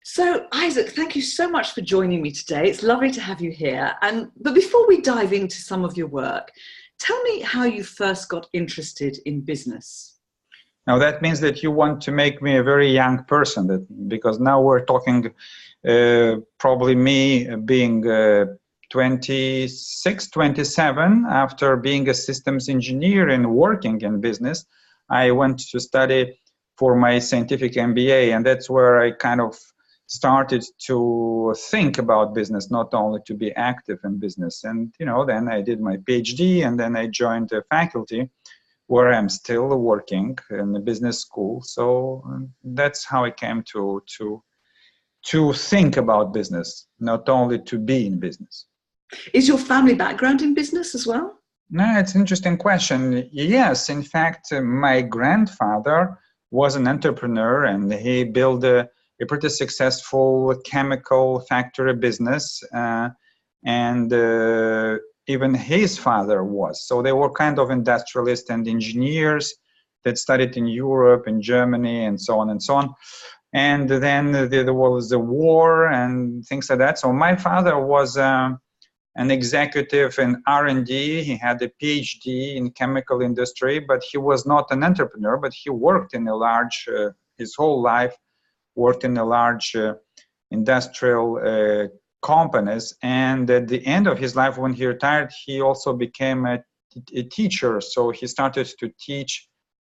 So, Isaac, thank you so much for joining me today. It's lovely to have you here. But before we dive into some of your work, tell me how you first got interested in business. Now that means that you want to make me a very young person, because now we're talking probably me being 26, 27, after being a systems engineer and working in business. I went to study for my scientific MBA, and that's where I kind of started to think about business, not only to be active in business. And then I did my PhD, and then I joined the faculty where I'm still working in the business school. So that's how I came to think about business, not only to be in business. Is your family background in business as well? No, it's an interesting question. Yes, in fact, my grandfather was an entrepreneur, and he built a pretty successful chemical factory business, and even his father was. So they were kind of industrialists and engineers that studied in Europe and Germany and so on and so on. And then there was the war and things like that. So my father was an executive in R&D. He had a PhD in chemical industry, but he was not an entrepreneur, but he worked in a large, his whole life, worked in a large industrial companies. And at the end of his life, when he retired, he also became a teacher. So he started to teach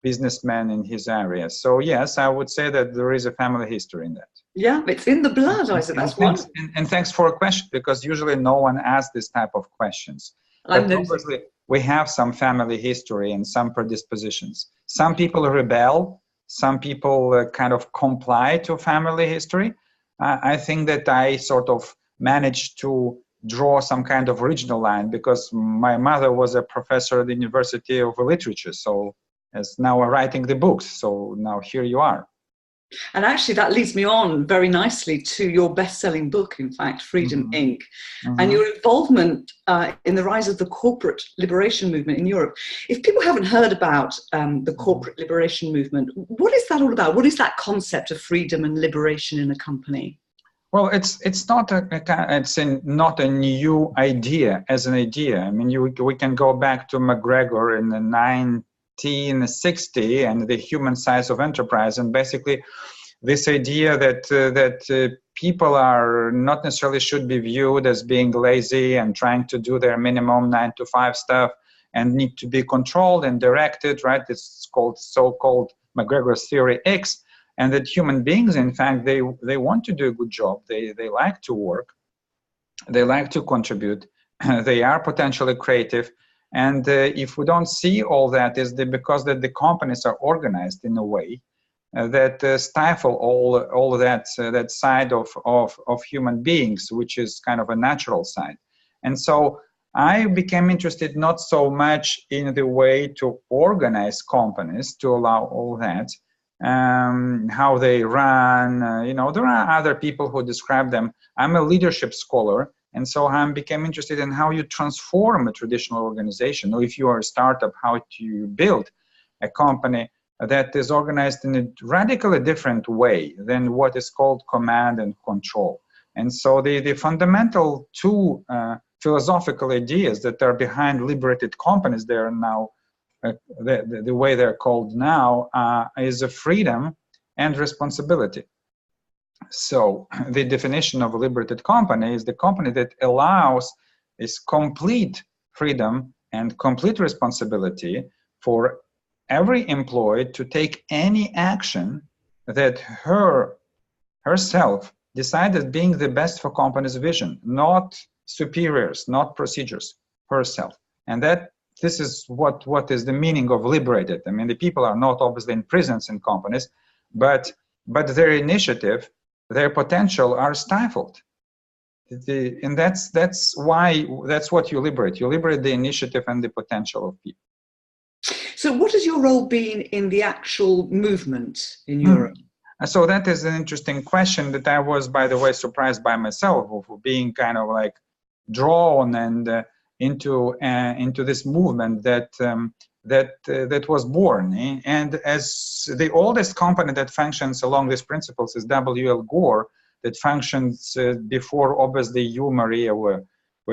businessmen in his area. So yes, I would say that there is a family history in that. Yeah, it's in the blood, I said. That's wonderful. And thanks for a question, because usually no one asks this type of questions. But obviously, we have some family history and some predispositions. Some people rebel. Some people kind of comply to family history. I think that I sort of managed to draw some kind of original line, because my mother was a professor at the University of Literature. So as now I'm writing the books. So now here you are. And actually that leads me on very nicely to your best-selling book, in fact, Freedom, Inc. And your involvement in the rise of the corporate liberation movement in Europe. If people haven't heard about the corporate liberation movement, what is that all about? What is that concept of freedom and liberation in a company? Well, it's not not a new idea as an idea. I mean, we can go back to McGregor in the 1960 and the human size of enterprise, and basically this idea that people are not necessarily should be viewed as being lazy and trying to do their minimum 9-to-5 stuff and need to be controlled and directed, right? It's called so-called McGregor's theory X, and that human beings, in fact, they want to do a good job. They like to work, they like to contribute, they are potentially creative. And if we don't see all that, is because that the companies are organized in a way that stifle all that that side of human beings, which is kind of a natural side. And so I became interested not so much in the way to organize companies to allow all that, how they run. There are other people who describe them. I'm a leadership scholar. And so I became interested in how you transform a traditional organization. Or if you are a startup, how to build a company that is organized in a radically different way than what is called command and control. And so the fundamental two philosophical ideas that are behind liberated companies, they are now, the way they're called now, is a freedom and responsibility. So the definition of a liberated company is the company that allows this complete freedom and complete responsibility for every employee to take any action that herself decided being the best for company's vision, not superiors, not procedures, herself. And that this is what is the meaning of liberated. I mean, the people are not obviously in prisons in companies, but their initiative, their potential are stifled. And that's what you liberate. You liberate the initiative and the potential of people. So what has your role been in the actual movement in Europe? So that is an interesting question that I was, by the way, surprised by myself of being kind of like drawn and into this movement that was born. And as the oldest company that functions along these principles is W.L. Gore, that functions before, obviously, you, Maria, were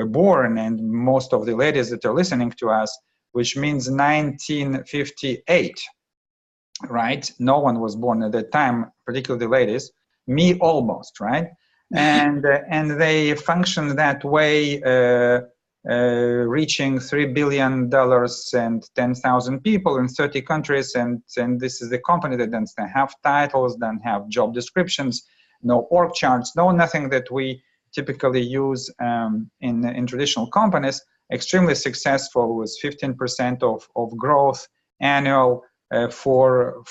born, and most of the ladies that are listening to us, which means 1958, right? No one was born at that time, particularly the ladies. Me almost, right? And they function that way, reaching $3 billion and 10,000 people in 30 countries. And this is the company that doesn't have titles, doesn't have job descriptions, no org charts, no nothing that we typically use in traditional companies. Extremely successful, with 15% of growth annual for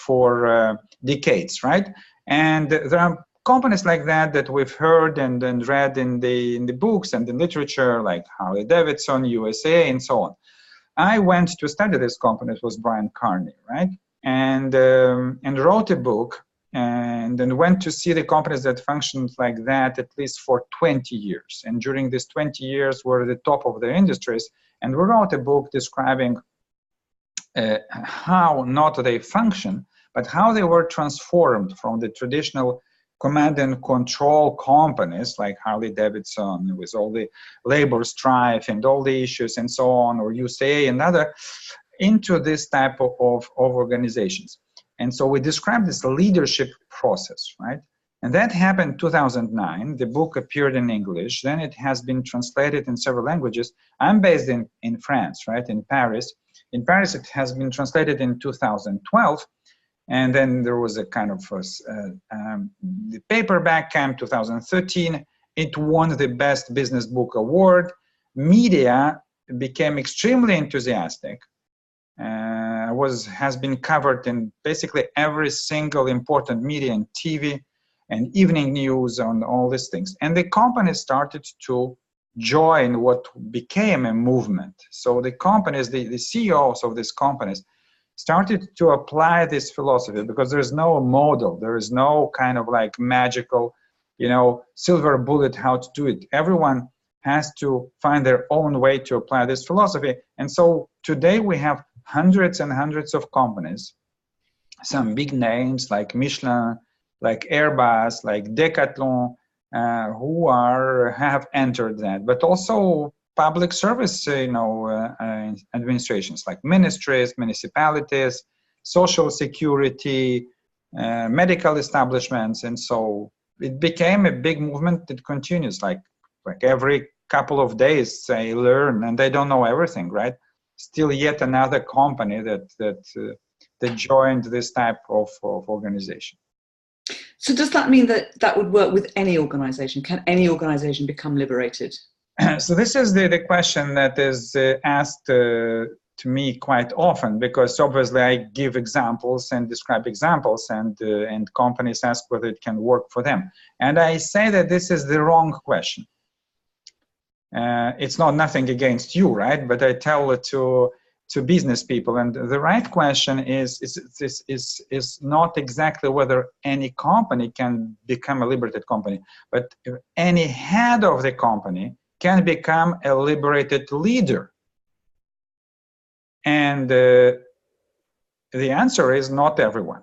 decades, right? And there are companies like that we've heard and read in the books and in literature, like Harley Davidson, USA, and so on. I went to study this company. It was Brian Carney, right? And wrote a book, and then went to see the companies that functioned like that at least for 20 years. And during these 20 years were the top of their industries. And we wrote a book describing how not they function, but how they were transformed from the traditional command and control companies like Harley Davidson, with all the labor strife and all the issues and so on, or USA and other, into this type of organizations. And so we described this leadership process, right? And that happened in 2009. The book appeared in English. Then it has been translated in several languages. I'm based in France, right, in Paris. In Paris, it has been translated in 2012. And then there was a kind of, the paperback came 2013. It won the Best Business Book Award. Media became extremely enthusiastic. Has been covered in basically every single important media and TV and evening news on all these things. And the company started to join what became a movement. So the companies, the CEOs of these companies, started to apply this philosophy, because there is no model, there is no kind of like magical, silver bullet how to do it. Everyone has to find their own way to apply this philosophy. And so today we have hundreds and hundreds of companies, some big names like Michelin, like Airbus, like Decathlon, who have entered that, but also public service, administrations like ministries, municipalities, social security, medical establishments, and so it became a big movement that continues. Like every couple of days, they learn, and they don't know everything, right? Still, yet another company that joined this type of organization. So does that mean that would work with any organization? Can any organization become liberated? So this is the question that is asked to me quite often, because obviously I give examples and describe examples, and companies ask whether it can work for them. And I say that this is the wrong question. It's not nothing against you, right? But I tell it to business people, and the right question is not exactly whether any company can become a liberated company, but if any head of the company can become a liberated leader. And the answer is not everyone.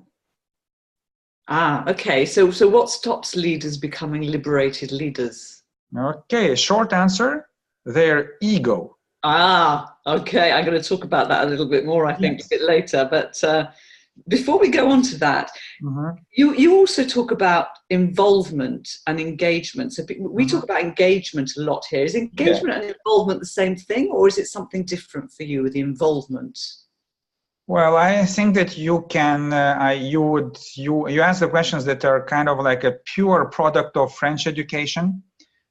Okay. So what stops leaders becoming liberated leaders? Okay, short answer, their ego. Okay. I'm going to talk about that a little bit more, I think, yes, a bit later. But before we go on to that, you also talk about involvement and engagement. So we talk about engagement a lot here. Is engagement and involvement the same thing, or is it something different for you with the involvement? Well, I think that you can, you ask the questions that are kind of like a pure product of French education.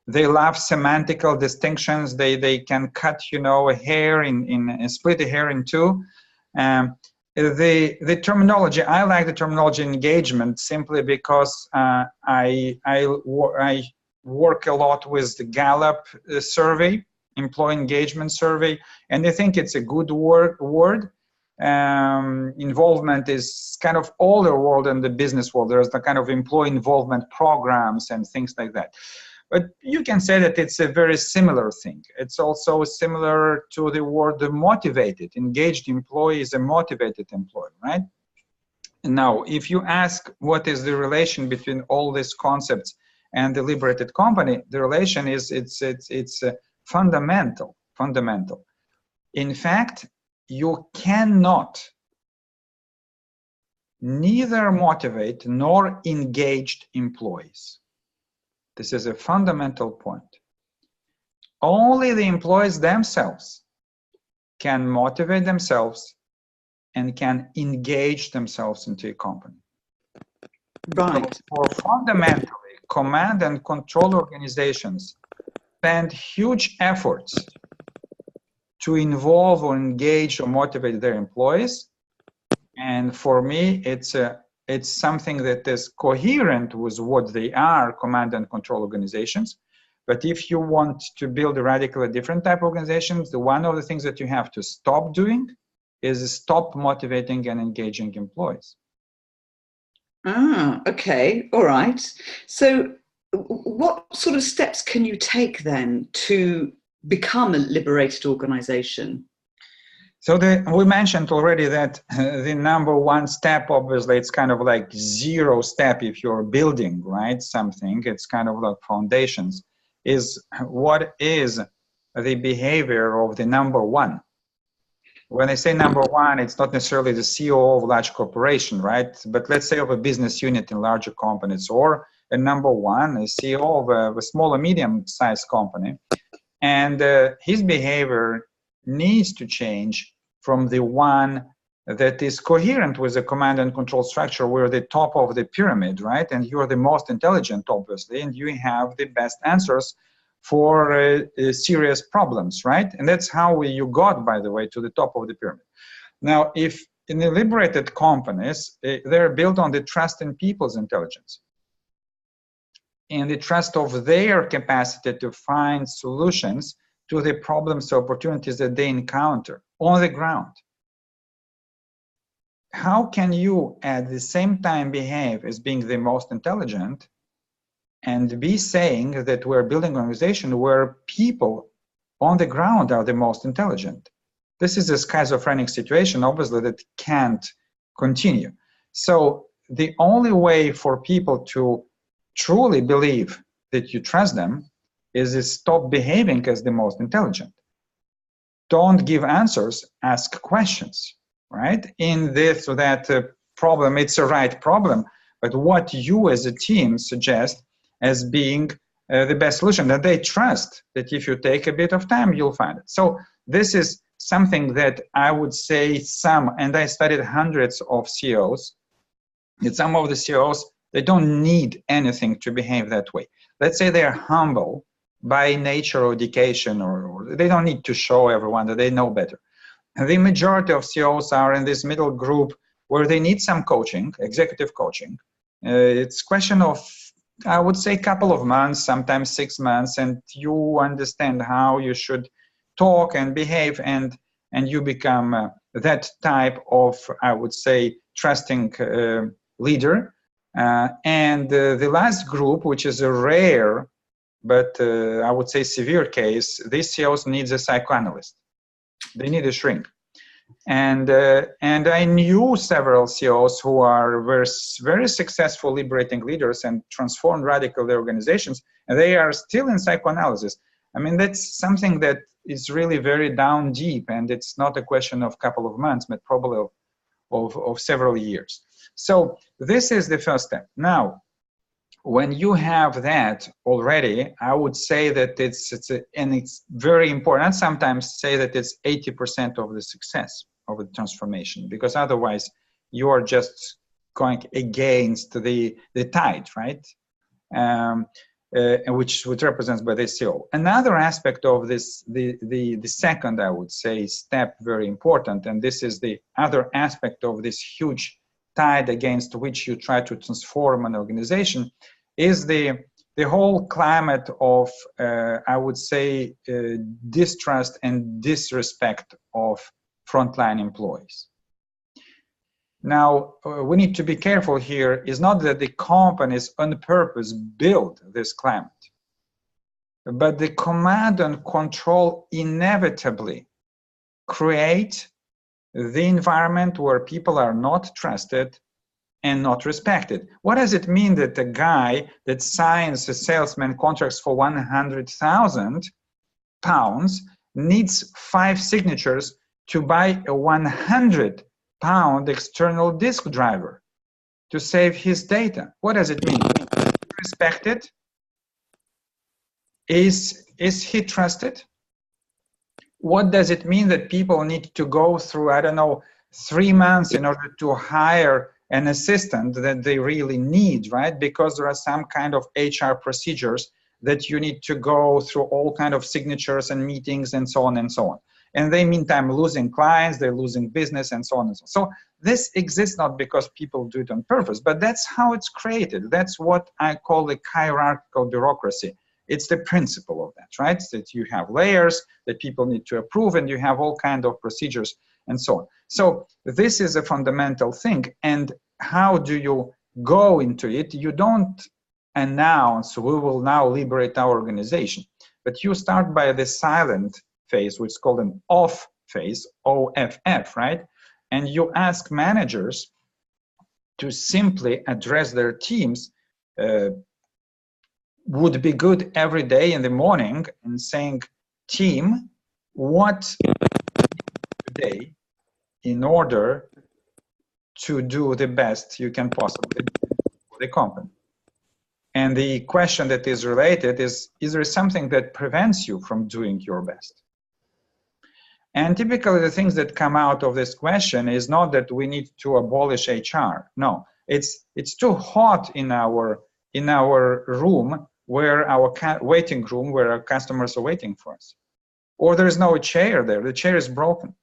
They love semantical distinctions. They can cut, a hair split a hair in two. The terminology, I like the terminology engagement simply because I work a lot with the Gallup survey, employee engagement survey, and I think it's a good word. Involvement is kind of older world in the business world. There's the kind of employee involvement programs and things like that. But you can say that it's a very similar thing. It's also similar to the word motivated. Engaged employee is a motivated employee, right? And now, if you ask what is the relation between all these concepts and the liberated company, the relation is it's fundamental. In fact, you cannot neither motivate nor engage employees. This is a fundamental point. Only the employees themselves can motivate themselves and can engage themselves into a company. Right. So for fundamentally, command and control organizations spend huge efforts to involve or engage or motivate their employees. And for me, it's something that is coherent with what they are, command and control organizations. But if you want to build a radically different type of organizations, one of the things that you have to stop doing is stop motivating and engaging employees. Ah, okay, all right. So what sort of steps can you take then to become a liberated organization? So we mentioned already that the number one step, obviously, it's kind of like zero step if you're building, right, something. It's kind of like foundations, is what is the behavior of the number one. When I say number one, it's not necessarily the CEO of a large corporation, right? But let's say of a business unit in larger companies, or a number one, a CEO of a small or medium-sized company. And his behavior needs to change from the one that is coherent with the command and control structure, where the top of the pyramid, right? And you're the most intelligent, obviously, and you have the best answers for serious problems, right? And that's how you got, by the way, to the top of the pyramid. Now, if in the liberated companies, they're built on the trust in people's intelligence and the trust of their capacity to find solutions to the problems or opportunities that they encounter on the ground. How can you at the same time behave as being the most intelligent and be saying that we're building an organization where people on the ground are the most intelligent? This is a schizophrenic situation, obviously, that can't continue. So the only way for people to truly believe that you trust them is to stop behaving as the most intelligent. Don't give answers, ask questions, right? In this or that problem, it's a right problem, but what you as a team suggest as being the best solution, that they trust that if you take a bit of time, you'll find it. So this is something that I would say and I studied hundreds of CEOs, that some of the CEOs, they don't need anything to behave that way. Let's say they're humble by nature or education, or they don't need to show everyone that they know better. And the majority of CEOs are in this middle group where they need some coaching, executive coaching. It's a question of, I would say, a couple of months, sometimes 6 months, and you understand how you should talk and behave, and you become that type of, I would say, trusting leader. And the last group, which is a rare, but I would say severe case, these CEOs need a psychoanalyst. They need a shrink. And I knew several CEOs who are very successful liberating leaders and transformed radically their organizations, and they are still in psychoanalysis. I mean, that's something that is really very down deep, and it's not a question of a couple of months, but probably of several years. So this is the first step. Now, when you have that already, I would say that it's very important. I sometimes say that it's 80% of the success of the transformation, because otherwise you are just going against the tide, right? Which represents by the CEO. Another aspect of this, the second, I would say, step, very important, and this is the other aspect of this huge tide against which you try to transform an organization, is the whole climate of, I would say, distrust and disrespect of frontline employees. Now, we need to be careful here. It's not that the companies on purpose build this climate, but the command and control inevitably create the environment where people are not trusted, and not respected. What does it mean that a guy that signs a salesman contracts for 100,000 pounds needs 5 signatures to buy a 100-pound external disk driver to save his data? What does it mean? Respected? Is he trusted? What does it mean that people need to go through, I don't know, 3 months in order to hire an assistant that they really need, right? Because there are some kind of HR procedures that you need to go through, all kind of signatures and meetings and so on and so on. And they meantime losing clients, they're losing business and so on and so on. So this exists not because people do it on purpose, but that's how it's created. That's what I call the hierarchical bureaucracy. It's the principle of that, right? That you have layers that people need to approve, and you have all kind of procedures and so on. So this is a fundamental thing. And how do you go into it? You don't announce, we will now liberate our organization, but you start by the silent phase, which is called an off phase, OFF, right? And you ask managers to simply address their teams, would be good every day in the morning and saying, team, what today in order to do the best you can possibly for the company? And the question that is related is there something that prevents you from doing your best? And typically the things that come out of this question is not that we need to abolish HR. No, it's too hot in our room, where our waiting room, where our customers are waiting for us. Or there is no chair there, the chair is broken.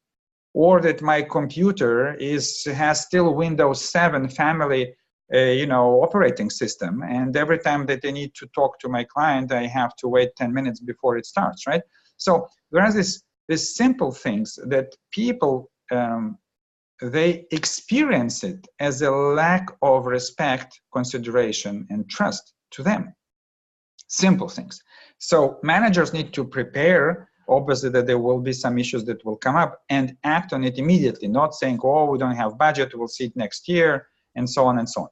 Or that my computer has still Windows 7 family operating system, and every time that I need to talk to my client, I have to wait 10 minutes before it starts, right? So there are these simple things that people, they experience it as a lack of respect, consideration, and trust to them. Simple things. So managers need to prepare, obviously, that there will be some issues that will come up, and act on it immediately, not saying, oh, we don't have budget, we'll see it next year, and so on and so on.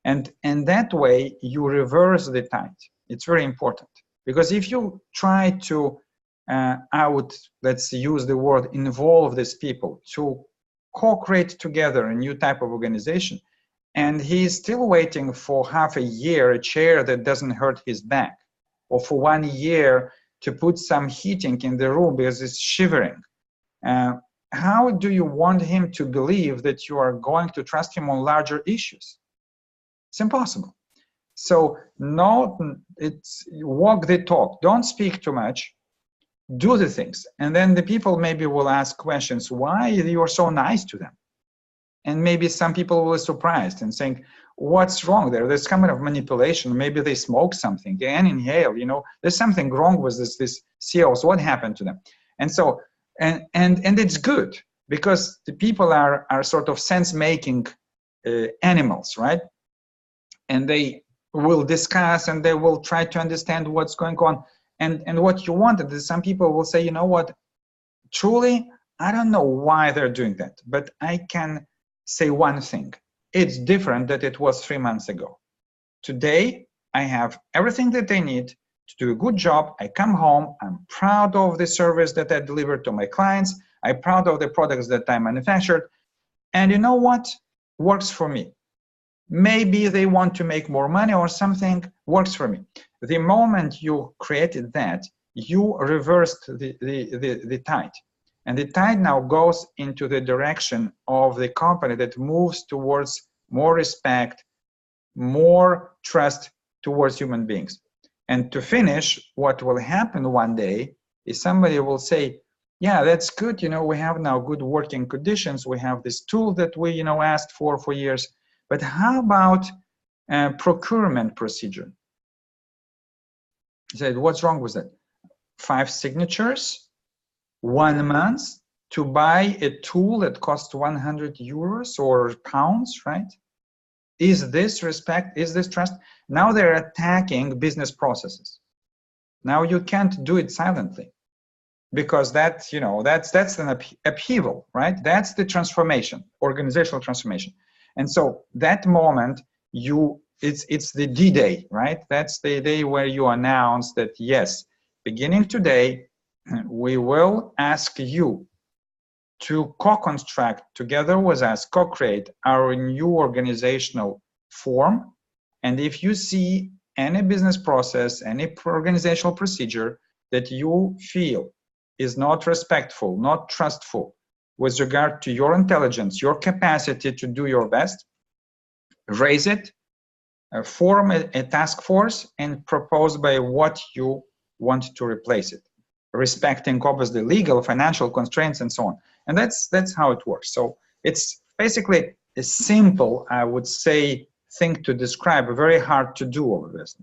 And that way, you reverse the tide. It's very important. Because if you try to, let's use the word, involve these people to co-create together a new type of organization, and he's still waiting for half a year, a chair that doesn't hurt his back, or for 1 year to put some heating in the room because it's shivering. How do you want him to believe that you are going to trust him on larger issues? It's impossible. So it's walk the talk. Don't speak too much. Do the things. And then the people maybe will ask questions, why you're so nice to them? And maybe some people will be surprised and saying, what's wrong there? There's some kind of manipulation. Maybe they smoke something and inhale, there's something wrong with this CEOs. What happened to them? And so, and it's good, because the people are sort of sense-making animals, right? And they will discuss and they will try to understand what's going on. And what you wanted is some people will say, you know what, truly, I don't know why they're doing that, but I can say one thing. It's different than it was 3 months ago. Today, I have everything that I need to do a good job. I come home, I'm proud of the service that I delivered to my clients. I'm proud of the products that I manufactured. And you know what? Works for me. Maybe they want to make more money or something, works for me. The moment you created that, you reversed the tide. And the tide now goes into the direction of the company that moves towards more respect, more trust towards human beings. And to finish, what will happen one day is somebody will say, yeah, that's good. We have now good working conditions. We have this tool that we, asked for years. But how about procurement procedure? He said, what's wrong with that? 5 signatures, 1 month to buy a tool that costs 100 euros or pounds, right? Is this respect? Is this trust? Now they're attacking business processes. Now you can't do it silently, because that's an upheaval, right? That's the transformation, organizational transformation. And so that moment, it's the D-Day, right? That's the day where you announce that, yes, beginning today, we will ask you to co-construct together with us, co-create our new organizational form. And if you see any business process, any organizational procedure that you feel is not respectful, not trustful with regard to your intelligence, your capacity to do your best, raise it, form a task force, and propose by what you want to replace it, respecting obviously legal, financial constraints, and so on. And that's how it works. So it's basically a simple, I would say, thing to describe, very hard to do all of this.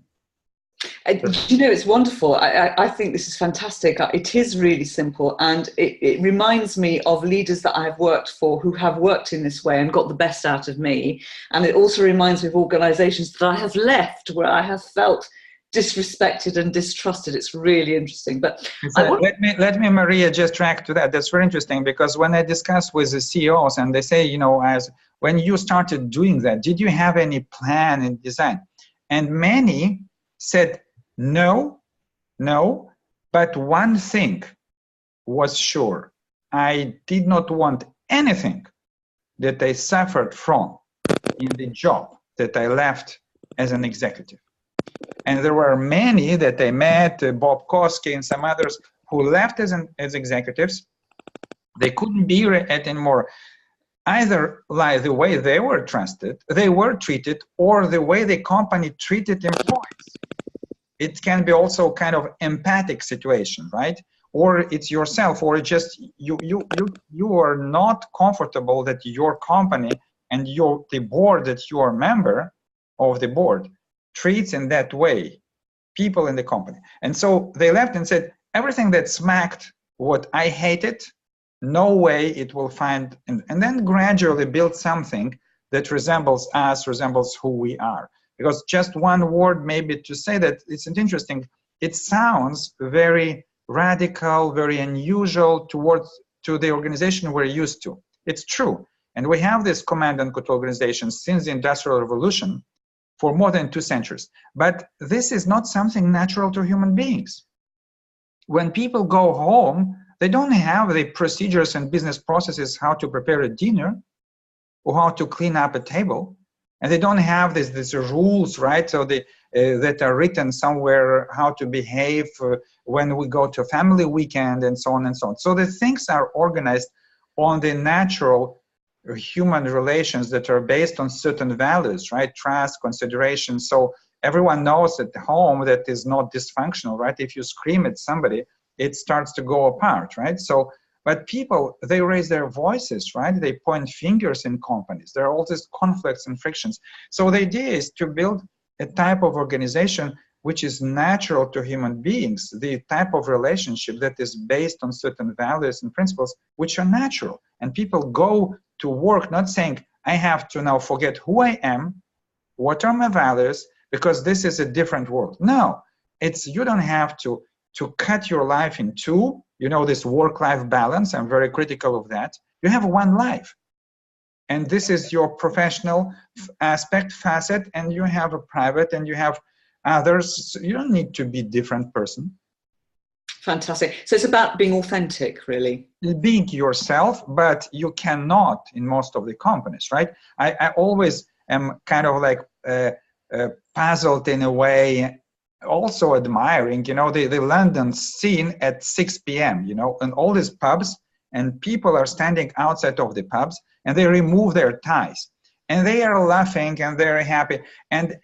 You know, it's wonderful. I think this is fantastic. It is really simple, and it reminds me of leaders that I've worked for who have worked in this way and got the best out of me. And it also reminds me of organizations that I have left where I have felt disrespected and distrusted. It's really interesting. But let me, Maria, just track to that. That's very interesting, because when I discuss with the CEOs and they say, you know, as when you started doing that, did you have any plan and design? And many said, no, but one thing was sure. I did not want anything that I suffered from in the job that I left as an executive. And there were many that I met, Bob Koski and some others, who left as executives. They couldn't be at anymore, either like the way they were treated, or the way the company treated employees. It can be also kind of empathic situation, right? Or it's yourself, or it's just you are not comfortable that your company and the board that you are a member of the board treats in that way people in the company. And so they left and said, everything that smacked what I hated, no way it will find, and then gradually build something that resembles us, resembles who we are. Because just one word maybe to say that, it's interesting, it sounds very radical, very unusual to the organization we're used to. It's true. And we have this command and control organization since the Industrial Revolution for more than 2 centuries. But this is not something natural to human beings. When people go home, they don't have the procedures and business processes how to prepare a dinner or how to clean up a table. And they don't have these rules, right? So that are written somewhere, how to behave when we go to a family weekend and so on and so on. So the things are organized on the natural human relations that are based on certain values, right? Trust, consideration. So everyone knows at home that is not dysfunctional, right? If you scream at somebody, it starts to go apart, right? So, but people, they raise their voices, right? They point fingers in companies. There are all these conflicts and frictions. So the idea is to build a type of organization which is natural to human beings, the type of relationship that is based on certain values and principles which are natural. And people go to work not saying, I have to now forget who I am, what are my values, because this is a different world. No, it's, you don't have to cut your life in two. You know, this work-life balance, I'm very critical of that. You have one life. And this is your professional aspect, facet, and you have a private, and you have others. You don't need to be a different person. Fantastic. So it's about being authentic, really. Being yourself, but you cannot in most of the companies, right? I always am kind of like puzzled in a way, also admiring, you know, the London scene at 6 p.m., you know, and all these pubs, and people are standing outside of the pubs, and they remove their ties. And they are laughing, and they're happy. And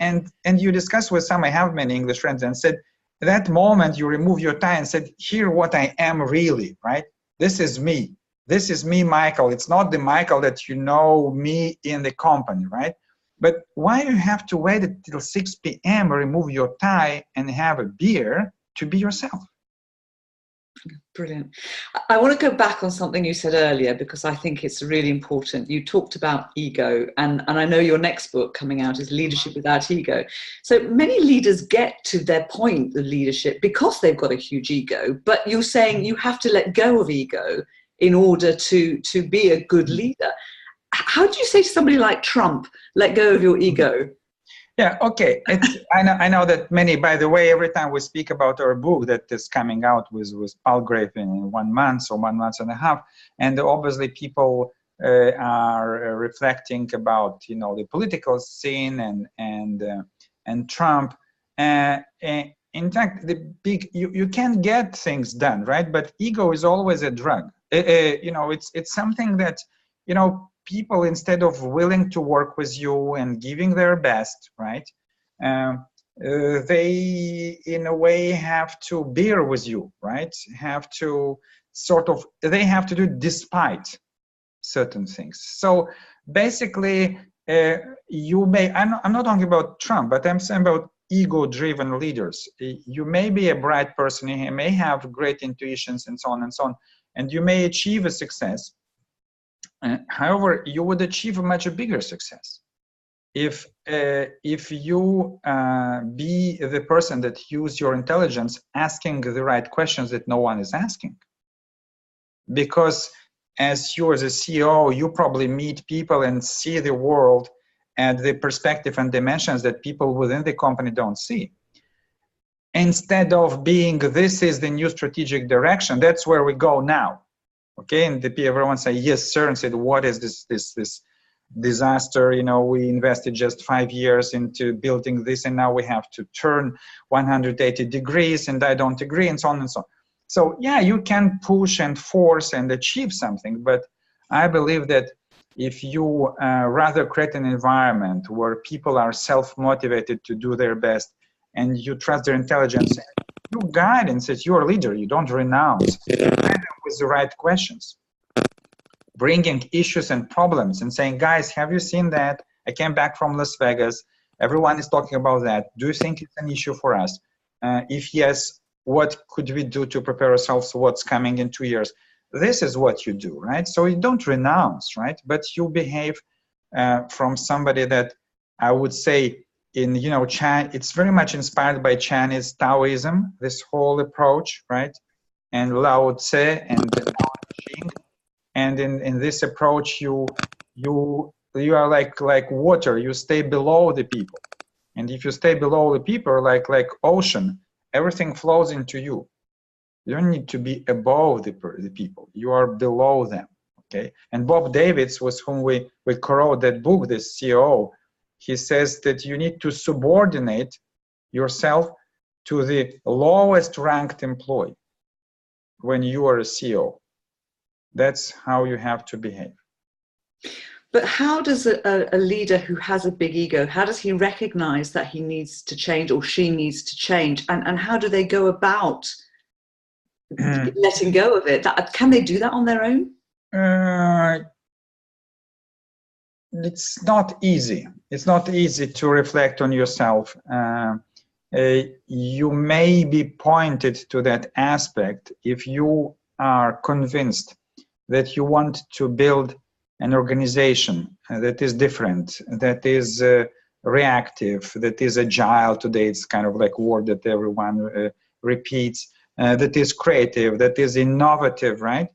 you discuss with some, I have many English friends, and said, that moment you remove your tie and said, here what I am really, right? This is me. This is me, Michael. It's not the Michael that you know me in the company, right? But why do you have to wait until 6 p.m. remove your tie and have a beer to be yourself? Brilliant. I want to go back on something you said earlier, because I think it's really important. You talked about ego, and I know your next book coming out is Leadership Without Ego. So many leaders get to their point of leadership because they've got a huge ego, but you're saying you have to let go of ego in order to be a good leader. how do you say to somebody like Trump, let go of your ego? Yeah, okay. I know that many, by the way, every time we speak about our book that is coming out with Palgrave in 1 month or 1.5 months, and obviously people are reflecting about, you know, the political scene and Trump. In fact, you can get things done, right? But ego is always a drug. You know, it's something that, you know, people, instead of willing to work with you and giving their best, right? They, in a way, have to bear with you, right? Have to they have to do despite certain things. So basically, you may, I'm not talking about Trump, but I'm saying about ego-driven leaders. You may be a bright person, you may have great intuitions and so on and so on, and you may achieve a success. However, you would achieve a much bigger success if you be the person that use your intelligence asking the right questions that no one is asking. Because as you as a CEO, you probably meet people and see the world and the perspective and dimensions that people within the company don't see. Instead of being, this is the new strategic direction, that's where we go now. Okay, and everyone say yes sir, and said, what is this disaster? You know, we invested just 5 years into building this, and now we have to turn 180 degrees, and I don't agree, and so on and so on. So yeah, you can push and force and achieve something, but I believe that if you rather create an environment where people are self-motivated to do their best, and you trust their intelligence, you guide and say you're a leader, you don't renounce. With the right questions, bringing issues and problems and saying, guys, have you seen that? I came back from Las Vegas. Everyone is talking about that. Do you think it's an issue for us? If yes, what could we do to prepare ourselves for what's coming in 2 years? This is what you do, right? So you don't renounce, right? But you behave from somebody that I would say in, you know, it's very much inspired by Chinese Taoism, this whole approach, right? And Lao Tse and Ching, and in this approach, you are like water. You stay below the people, and if you stay below the people, like ocean, everything flows into you. You don't need to be above the people. You are below them. Okay. And Bob Davids, with whom we co-wrote that book, this CEO, he says that you need to subordinate yourself to the lowest ranked employee. When you are a CEO, that's how you have to behave. But how does a leader who has a big ego, how does he recognize that he needs to change or she needs to change? And how do they go about letting go of it? Can they do that on their own? It's not easy. It's not easy to reflect on yourself. You may be pointed to that aspect if you are convinced that you want to build an organization that is different, that is reactive, that is agile. Today it's kind of like a word that everyone repeats, that is creative, that is innovative, right?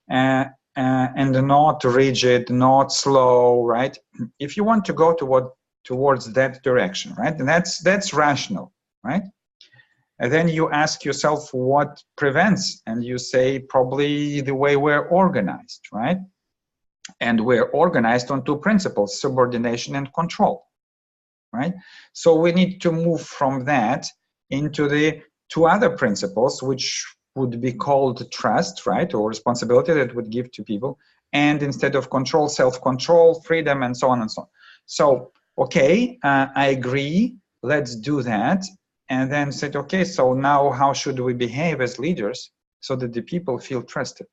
And not rigid, not slow, right? If you want to go towards that direction, right? And that's rational. Right? And then you ask yourself what prevents, and you say probably the way we're organized, right? And we're organized on 2 principles, subordination and control, right? So we need to move from that into the 2 other principles, which would be called trust, right? Or responsibility that would give to people. And instead of control, self-control, freedom, and so on and so on. So, okay, I agree, let's do that. And then said, okay, so now how should we behave as leaders so that the people feel trusted?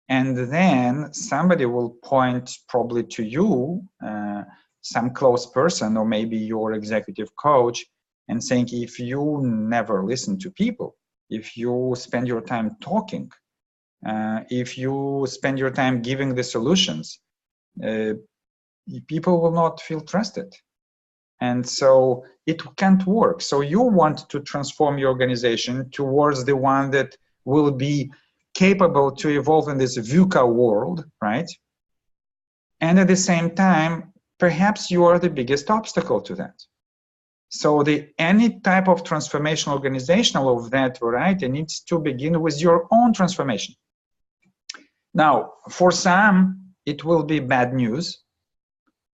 And then somebody will point probably to you, some close person, or maybe your executive coach, and saying, if you never listen to people, if you spend your time talking, if you spend your time giving the solutions, people will not feel trusted. And so it can't work. So you want to transform your organization towards the one that will be capable to evolve in this VUCA world, right? And at the same time, perhaps you are the biggest obstacle to that. So any type of transformational organizational of that variety needs to begin with your own transformation. Now, for some, it will be bad news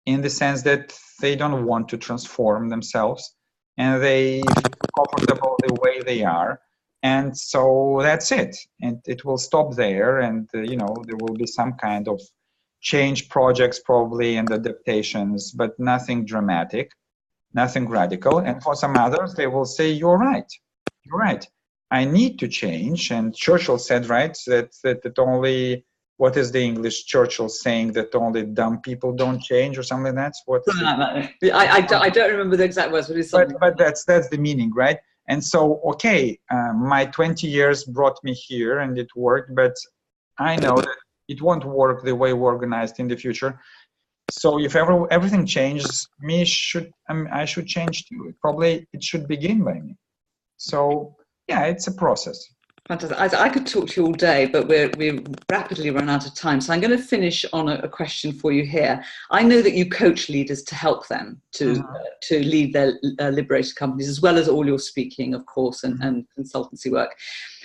in the sense that they don't want to transform themselves and they feel comfortable the way they are. And so that's it. And it will stop there. And, you know, there will be some kind of change projects probably and adaptations, but nothing dramatic, nothing radical. And for some others, they will say, you're right. You're right. I need to change. And Churchill said, right, that only, what is the English Churchill saying, that only dumb people don't change or something like that? What is it? I don't remember the exact words, but it's something. But that's the meaning, right? And so, okay, my 20 years brought me here and it worked, but I know that it won't work the way we're organized in the future. So if everything changes, I should change too. Probably it should begin by me. So yeah, it's a process. Fantastic. I could talk to you all day, but we rapidly run out of time. So I'm going to finish on a question for you here. I know that you coach leaders to help them to lead their liberated companies, as well as all your speaking, of course, and consultancy work.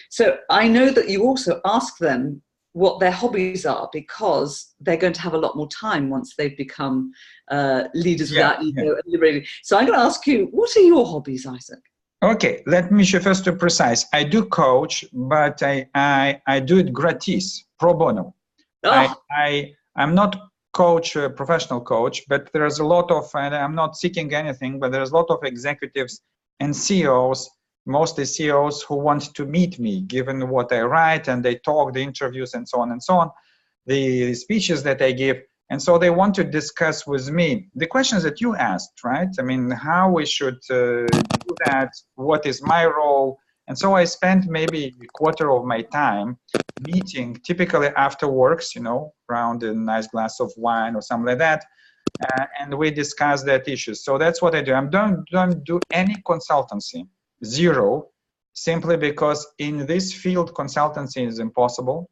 So I know that you also ask them what their hobbies are, because they're going to have a lot more time once they've become leaders without ego and liberated. So I'm going to ask you, what are your hobbies, Isaac? Okay, let me first to precise. I do coach, but I do it gratis, pro bono. Oh. I'm not professional coach, but there's a lot of, and I'm not seeking anything, but there's a lot of executives and CEOs, mostly CEOs, who want to meet me, given what I write, and they talk, the interviews, and so on, the speeches that I give. And so they want to discuss with me the questions that you asked, right? I mean, how we should do that, what is my role? And so I spent maybe a quarter of my time meeting, typically after works, you know, around a nice glass of wine or something like that. And we discuss that issue. So that's what I do. I don't do any consultancy, zero, simply because in this field, consultancy is impossible.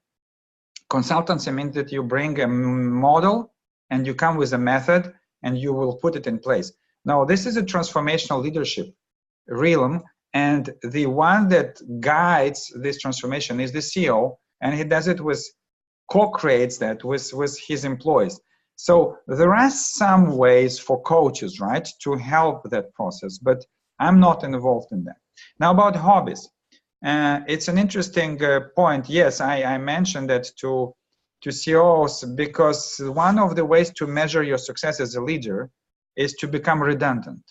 Consultancy means that you bring a model and you come with a method and you will put it in place. Now, this is a transformational leadership realm, and the one that guides this transformation is the CEO, and he does it co-creates that with his employees. So there are some ways for coaches, right, to help that process, but I'm not involved in that. Now, about hobbies. It's an interesting point. Yes, I mentioned that to CEOs, because one of the ways to measure your success as a leader is to become redundant.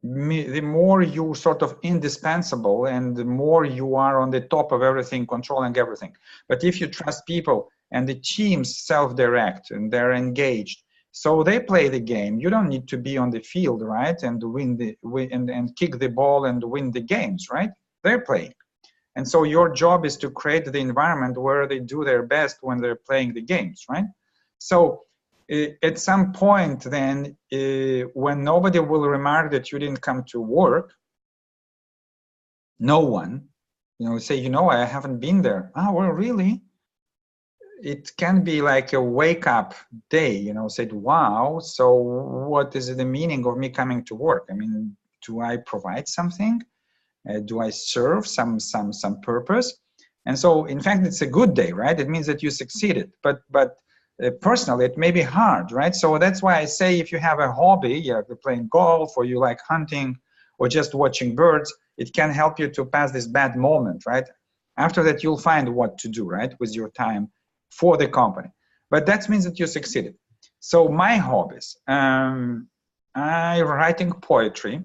The more you sort of indispensable and the more you are on the top of everything, controlling everything. But if you trust people and the teams self-direct and they're engaged, so they play the game. You don't need to be on the field, right, and and kick the ball and win the games, right? They're playing. And so your job is to create the environment where they do their best when they're playing the games, right? So at some point then, when nobody will remark that you didn't come to work, no one, you know, say, you know, I haven't been there. Oh, well, really? It can be like a wake-up day, you know, said, wow, so what is the meaning of me coming to work? I mean, do I provide something? Do I serve some purpose? And so, in fact, it's a good day, right? It means that you succeeded. But personally, it may be hard, right? So that's why I say, if you have a hobby, you're playing golf, or you like hunting, or just watching birds, it can help you to pass this bad moment, right? After that, you'll find what to do, right, with your time for the company. But that means that you succeeded. So my hobbies, I'm writing poetry,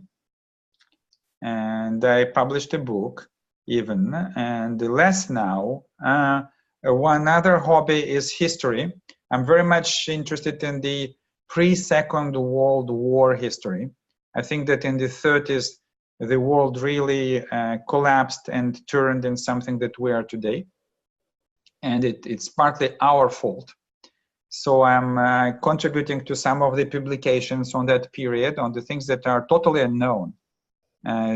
and I published a book even, and less now. One other hobby is history. I'm very much interested in the pre-Second World War history. I think that in the 30s, the world really collapsed and turned in something that we are today. And it's partly our fault. So I'm contributing to some of the publications on that period, on the things that are totally unknown,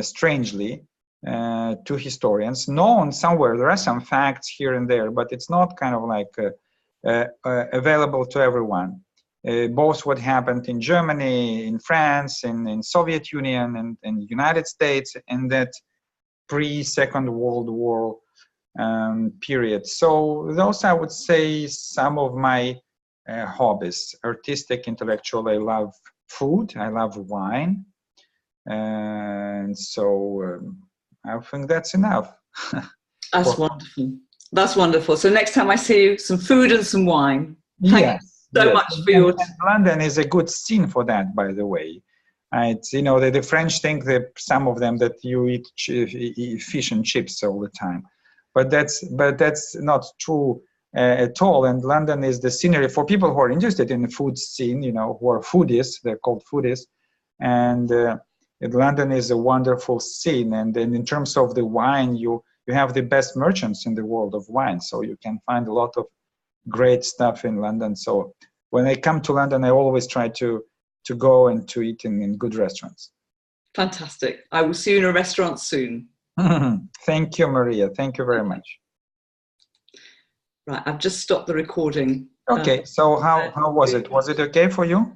strangely, to historians. Known somewhere, there are some facts here and there, but it's not kind of like available to everyone. Both what happened in Germany, in France, in Soviet Union, and in the United States, in that pre-Second World War period. So those, I would say, some of my hobbies: artistic, intellectual. I love food, I love wine, and so I think that's enough. That's wonderful. That's wonderful. So next time I see you, some food and some wine. Thank you so much for your time. London is a good scene for that, by the way. It's, you know, the French think that some of them that you eat fish and chips all the time, but that's not true at all. And London is the scenery for people who are interested in the food scene, you know, who are foodies. They're called foodies, and London is a wonderful scene. And then in terms of the wine, you have the best merchants in the world of wine, so you can find a lot of great stuff in London. So when I come to London, I always try to go and to eat in good restaurants. Fantastic. I will see you in a restaurant soon. Thank you, Maria. Thank you very much. Right, I've just stopped the recording. Okay, so how was it? Was it okay for you?